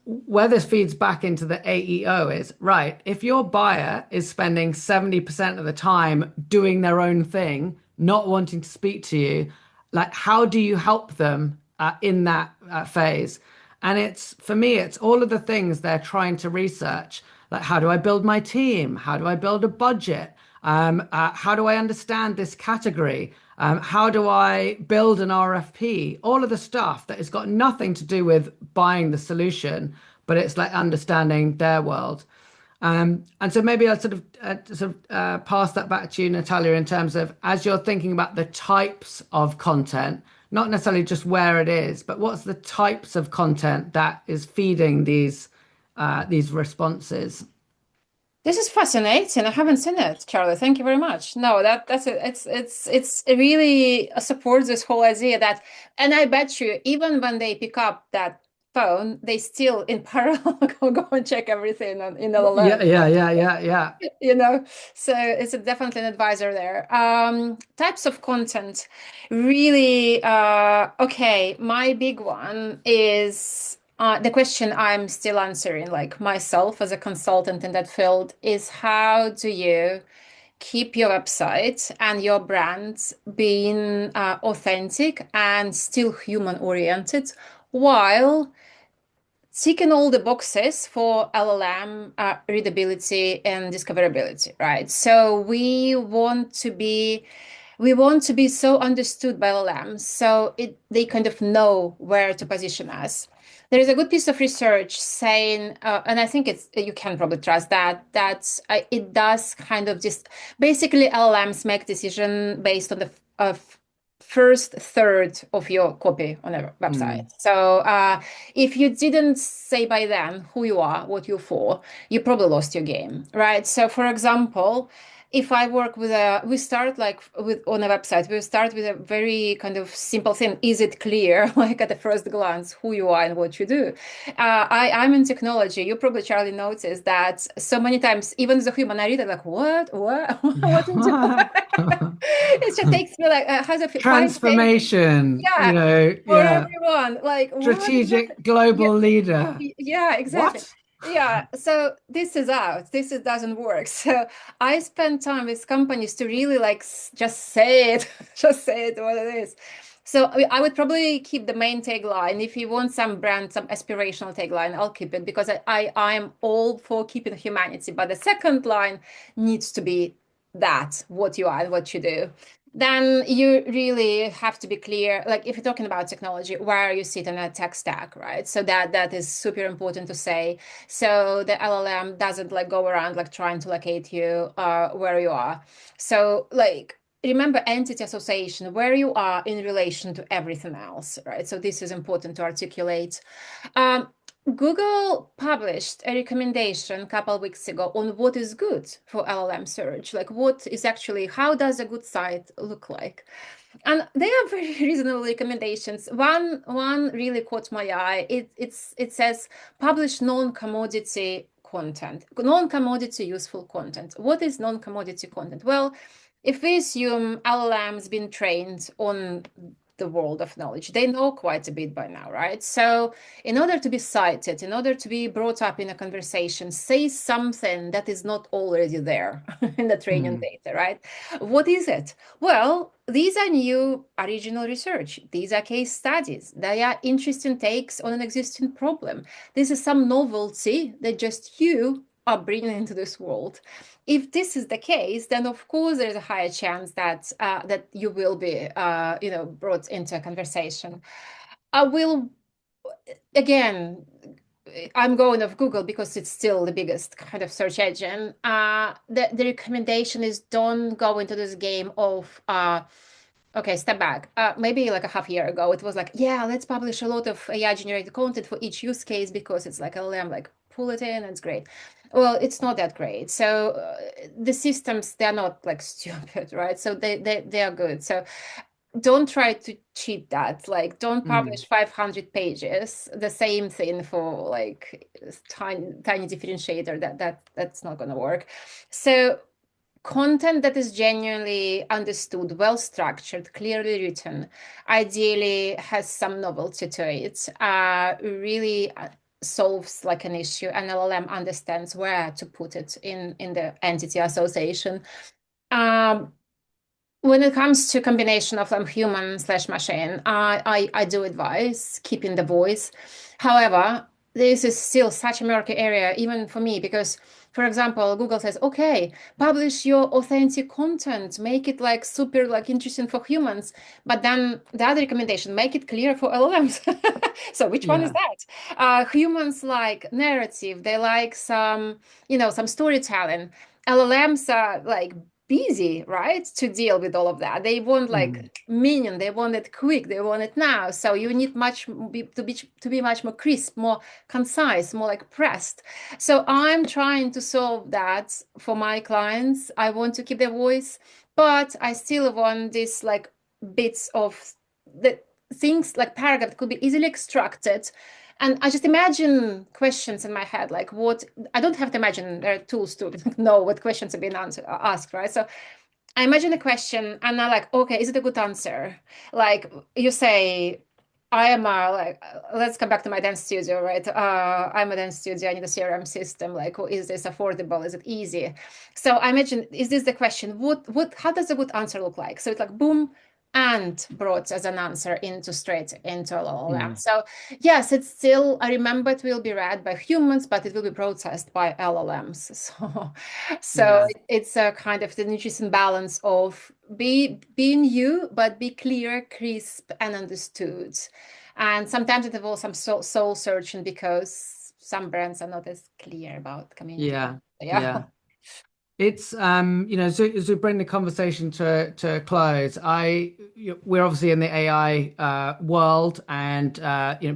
where this feeds back into the AEO is right. If your buyer is spending 70% of the time doing their own thing not wanting to speak to you, like how do you help them in that phase? And it's for me, it's all of the things they're trying to research. Like, how do I build my team? How do I build a budget? How do I understand this category? How do I build an RFP? All of the stuff that has got nothing to do with buying the solution, but it's like understanding their world. And so maybe I'll pass that back to you, Natalia, in terms of as you're thinking about the types of content, not necessarily just where it is, but what's the types of content that is feeding these responses. This is fascinating. I haven't seen it, Charlie. Thank you very much. No, that's it. It really supports this whole idea that, and I bet you, even when they pick up that phone, they still in parallel go and check everything in Yeah, LLM. yeah, yeah, yeah, yeah. You know, so it's definitely an advisor there. Types of content, really. Okay, my big one is the question I'm still answering, like myself as a consultant in that field, is how do you keep your website and your brand being authentic and still human oriented while ticking all the boxes for LLM readability and discoverability, right? So we want to be so understood by LLMs, so they kind of know where to position us. There is a good piece of research saying, and I think it's you can probably trust that it does kind of just basically LLMs make decision based on the first third of your copy on a website. Mm. So if you didn't say by then who you are, what you're for, you probably lost your game, right? So for example, if I work with we start like with on a website, we start with a very kind of simple thing. Is it clear, like at the first glance, who you are and what you do? I'm in technology. You probably, Charlie, noticed that so many times, even as a human, I read it like, what, what did you? Yeah. It just takes me like has a 5 pages. Transformation, Yeah, for yeah. everyone. Like, what exactly? Strategic global leader. Yeah, exactly. What? Yeah, so this is out. Doesn't work. So I spend time with companies to really like just say it, just say it what it is. So I would probably keep the main tagline. If you want some brand, some aspirational tagline, I'll keep it because I'm all for keeping humanity. But the second line needs to be that what you are and what you do. Then you really have to be clear, like if you're talking about technology, where you sit in a tech stack, right? So that is super important to say. So the LLM doesn't like go around like trying to locate you where you are. So like remember entity association, where you are in relation to everything else, right? So this is important to articulate. Um, Google published a recommendation a couple of weeks ago on what is good for LLM search. Like what is actually, how does a good site look like? And they are very reasonable recommendations. One really caught my eye. It says publish non-commodity content, non-commodity useful content. What is non-commodity content? Well, if we assume LLM's been trained on the world of knowledge, they know quite a bit by now, right? So in order to be cited, in order to be brought up in a conversation, say something that is not already there in the training Mm. data, right? What is it? Well, these are new original research. These are case studies. They are interesting takes on an existing problem. This is some novelty that just you are bringing into this world. If this is the case, then of course there's a higher chance that you will be brought into a conversation. I will again. I'm going off Google because it's still the biggest kind of search engine. The recommendation is don't go into this game of okay, step back. Maybe like a half year ago, it was like, yeah, let's publish a lot of AI generated content for each use case because it's like LLM, like pull it in, it's great. Well, it's not that great. So the systems, they're not like stupid, right? So they are good. So don't try to cheat that. Like, don't Mm. publish 500 pages, the same thing for like tiny differentiator. That's not going to work. So content that is genuinely understood, well structured, clearly written, ideally has some novelty to it, really solves like an issue, and LLM understands where to put it in the entity association. Um, When it comes to combination of human slash machine, I do advise keeping the voice. However, this is still such a murky area, even for me, because, for example, Google says, okay, publish your authentic content, make it like super like interesting for humans. But then the other recommendation, make it clear for LLMs. So which one is Yeah. that? Humans like narrative, they like some, some storytelling. LLMs are like busy, right, to deal with all of that. They want Mm. like minion, they want it quick, they want it now. So you need to be much more crisp, more concise, more like pressed. So I'm trying to solve that for my clients. I want to keep their voice, but I still want this like bits of the things like paragraph that could be easily extracted. And I just imagine questions in my head, like what I don't have to imagine. There are tools to know what questions are being asked, right? So I imagine a question and I'm like, okay, is it a good answer? Like you say, I am like, let's come back to my dance studio, right? I'm a dance studio. I need a CRM system. Like, is this affordable? Is it easy? So I imagine, is this the question? How does a good answer look like? So it's like, boom, and brought as an answer straight into LLM. Mm. So yes, it's still, I remember it will be read by humans, but it will be processed by LLMs. So Yeah. it's a kind of the nutrition balance of being you, but be clear, crisp, and understood. And sometimes it involves some soul searching because some brands are not as clear about communicating. Yeah. Yeah. Yeah. It's as we bring the conversation to a close, we're obviously in the AI world, and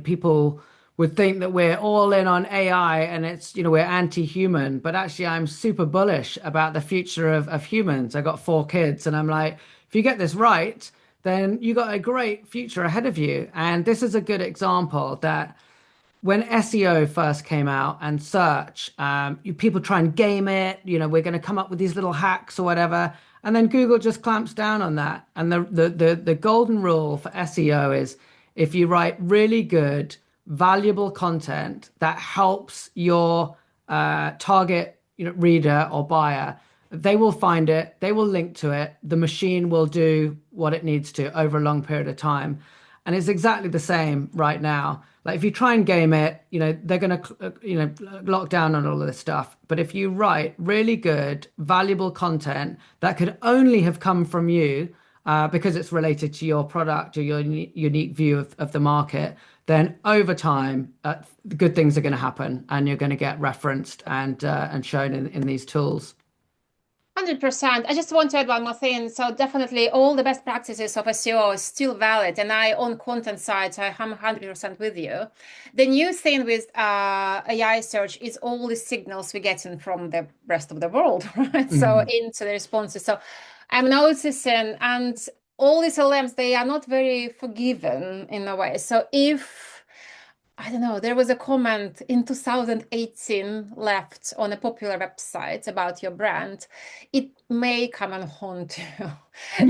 people would think that we're all in on AI and it's we're anti-human, but actually I'm super bullish about the future of humans. I got 4 kids, and I'm like, if you get this right, then you got a great future ahead of you. And this is a good example that when SEO first came out and search, people try and game it. We're going to come up with these little hacks or whatever, and then Google just clamps down on that. And the golden rule for SEO is if you write really good, valuable content that helps your target reader or buyer, they will find it, they will link to it, the machine will do what it needs to over a long period of time. And it's exactly the same right now. Like if you try and game it, they're going to, lock down on all of this stuff. But if you write really good, valuable content that could only have come from you, because it's related to your product or your unique view of the market, then over time, good things are going to happen, and you're going to get referenced and shown in these tools. 100%. I just want to add one more thing. So definitely all the best practices of SEO is still valid. And I own content sites. I'm 100% with you. The new thing with AI search is all the signals we're getting from the rest of the world, right? So Mhm. into the responses. So I'm noticing, and all these LMs, they are not very forgiving in a way. So if I don't know. There was a comment in 2018 left on a popular website about your brand. It may come and haunt you.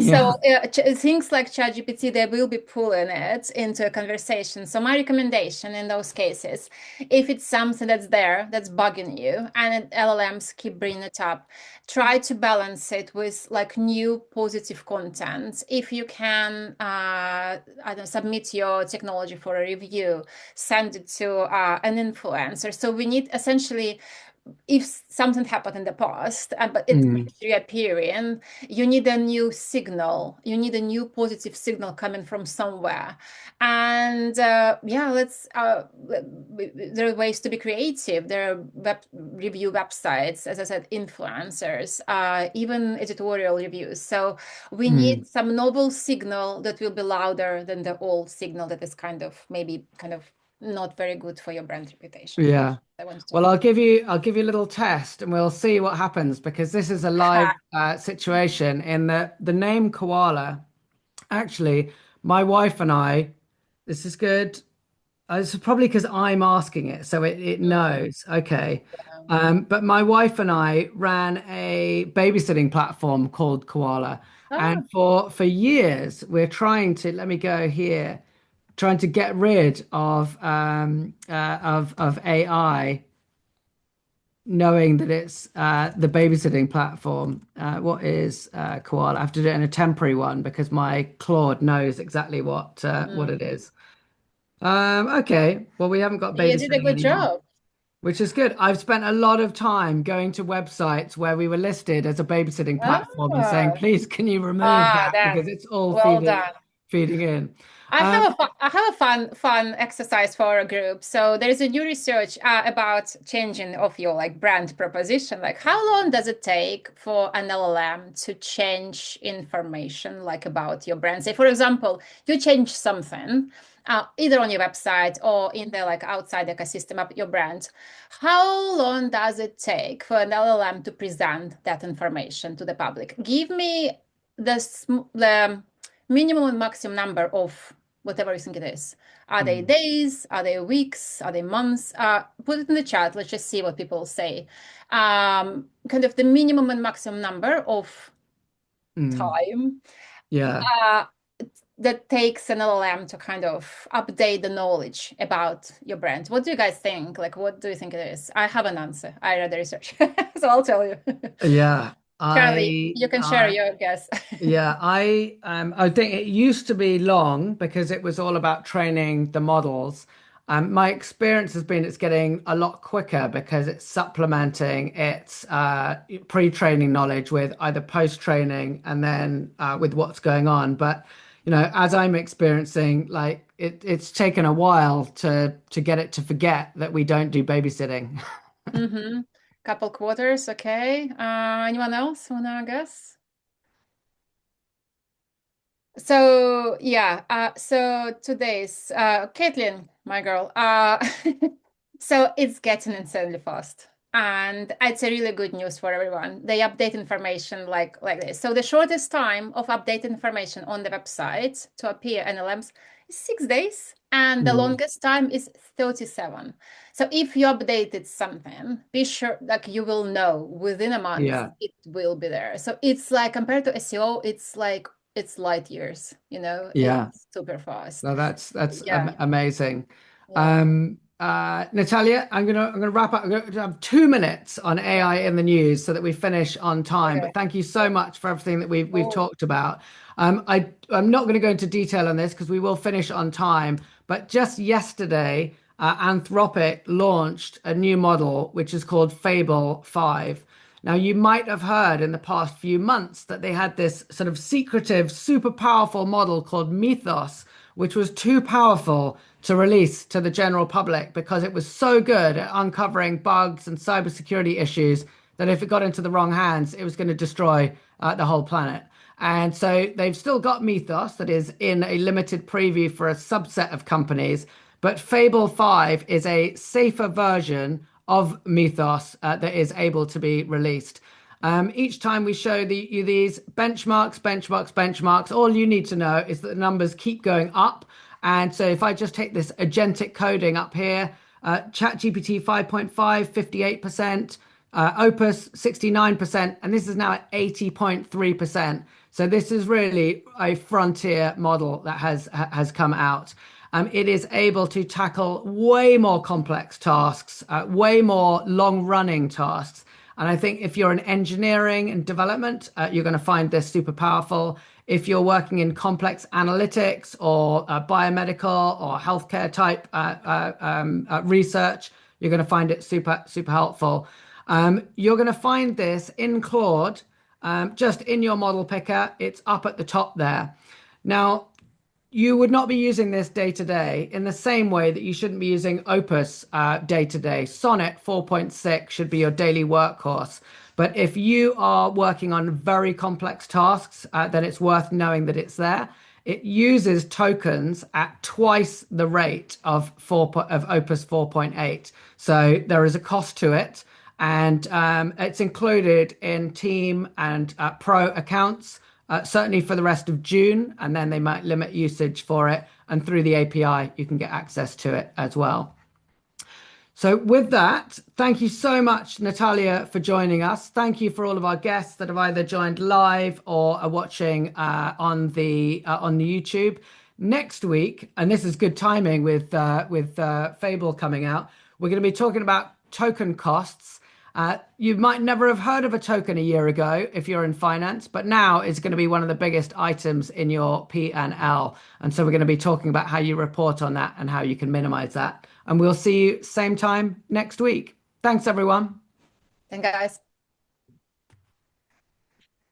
So Yeah. things like ChatGPT, they will be pulling it into a conversation. So my recommendation in those cases, if it's something that's there, that's bugging you, and LLMs keep bringing it up, try to balance it with like new positive content. If you can, I don't know, submit your technology for a review, send it to an influencer. So we need essentially, if something happened in the past, but it Mm. keeps reappearing, you need a new signal. You need a new positive signal coming from somewhere. And yeah, there are ways to be creative. There are review websites, as I said, influencers, even editorial reviews. So we need Mm. some novel signal that will be louder than the old signal that is maybe kind of not very good for your brand reputation. Yeah. I wanted to Well, add. I'll give you a little test, and we'll see what happens, because this is a live situation. In the name koala, actually, my wife and I, this is good. This is probably because I'm asking it, so it Mm, knows. Okay. yeah. But my wife and I ran a babysitting platform called Koala, Ah, and for years we're trying to, let me go here, trying to get rid of AI knowing that it's the babysitting platform. What is Koala? I have to do it in a temporary one because my Claude knows exactly what Mm. it is. Okay, well, we haven't got You did a babysitting good anymore, job. which is good. I've spent a lot of time going to websites where we were listed as a babysitting platform and saying, Ah, please, can you remove that because then it's all well feeding done. feeding in. I Um, have I have a fun exercise for a group. So there is a new research about changing of your like brand proposition. Like how long does it take for an LLM to change information like about your brand? Say for example, you change something either on your website or in the like outside ecosystem of your brand. How long does it take for an LLM to present that information to the public? Give me the minimum and maximum number of whatever you think it is. Are they mm, days? Are they weeks? Are they months? Put it in the chat. Let's just see what people say. Kind of the minimum and maximum number of mm, time yeah. uh, that takes an LLM to kind of update the knowledge about your brand. What do you guys think? Like, what do you think it is? I have an answer. I read the research, so I'll tell you. Yeah, Charlie, I, you can share I, your guess. yeah, I think it used to be long because it was all about training the models. My experience has been it's getting a lot quicker because it's supplementing its pre-training knowledge with either post-training and then with what's going on. But as I'm experiencing, like it's taken a while to get it to forget that we don't do babysitting. Mm-hmm. Couple quarters, okay. Anyone else wanna guess? So yeah, so today's Caitlin, my girl. So it's getting insanely fast. And it's a really good news for everyone. They update information like this. So the shortest time of updated information on the website to appear in LLMs is 6 days, and the Mm, longest time is 37. So if you updated something, be sure like you will know within a month yeah, it will be there. So it's like compared to SEO, it's like it's light years, yeah. it's super fast. No, that's Yeah, amazing. yeah. Natalia, I'm gonna wrap up. I'm going to have 2 minutes on AI in the news so that we finish on time. Okay. But thank you so much for everything that we've Cool. talked about. I'm not going to go into detail on this because we will finish on time. But just yesterday, Anthropic launched a new model which is called Fable 5. Now, you might have heard in the past few months that they had this sort of secretive, super powerful model called Mythos, which was too powerful to release to the general public because it was so good at uncovering bugs and cybersecurity issues that if it got into the wrong hands, it was going to destroy the whole planet. And so they've still got Mythos that is in a limited preview for a subset of companies, but Fable 5 is a safer version of Mythos that is able to be released. Each time we show you these benchmarks, all you need to know is that the numbers keep going up. And so if I just take this agentic coding up here, ChatGPT 5.5, 58%, Opus 69%, and this is now at 80.3%. So this is really a frontier model that has come out. It is able to tackle way more complex tasks, way more long-running tasks. And I think if you're in engineering and development, you're going to find this super powerful. If you're working in complex analytics or biomedical or healthcare type research, you're going to find it super helpful. You're going to find this in Claude, just in your model picker. It's up at the top there. Now, you would not be using this day to day in the same way that you shouldn't be using Opus day to day. Sonnet 4.6 should be your daily workhorse. But if you are working on very complex tasks, then it's worth knowing that it's there. It uses tokens at twice the rate of Opus 4.8. So there is a cost to it. And it's included in Team and Pro accounts certainly for the rest of June, and then they might limit usage for it. And through the API, you can get access to it as well. So, with that, thank you so much, Natalia, for joining us. Thank you for all of our guests that have either joined live or are watching on the YouTube. Next week, and this is good timing with Fable coming out, we're going to be talking about token costs You might never have heard of a token a year ago if you're in finance, but now it's going to be one of the biggest items in your P&L. And so we're going to be talking about how you report on that and how you can minimize that. And we'll see you same time next week. Thanks, everyone. Thank guys.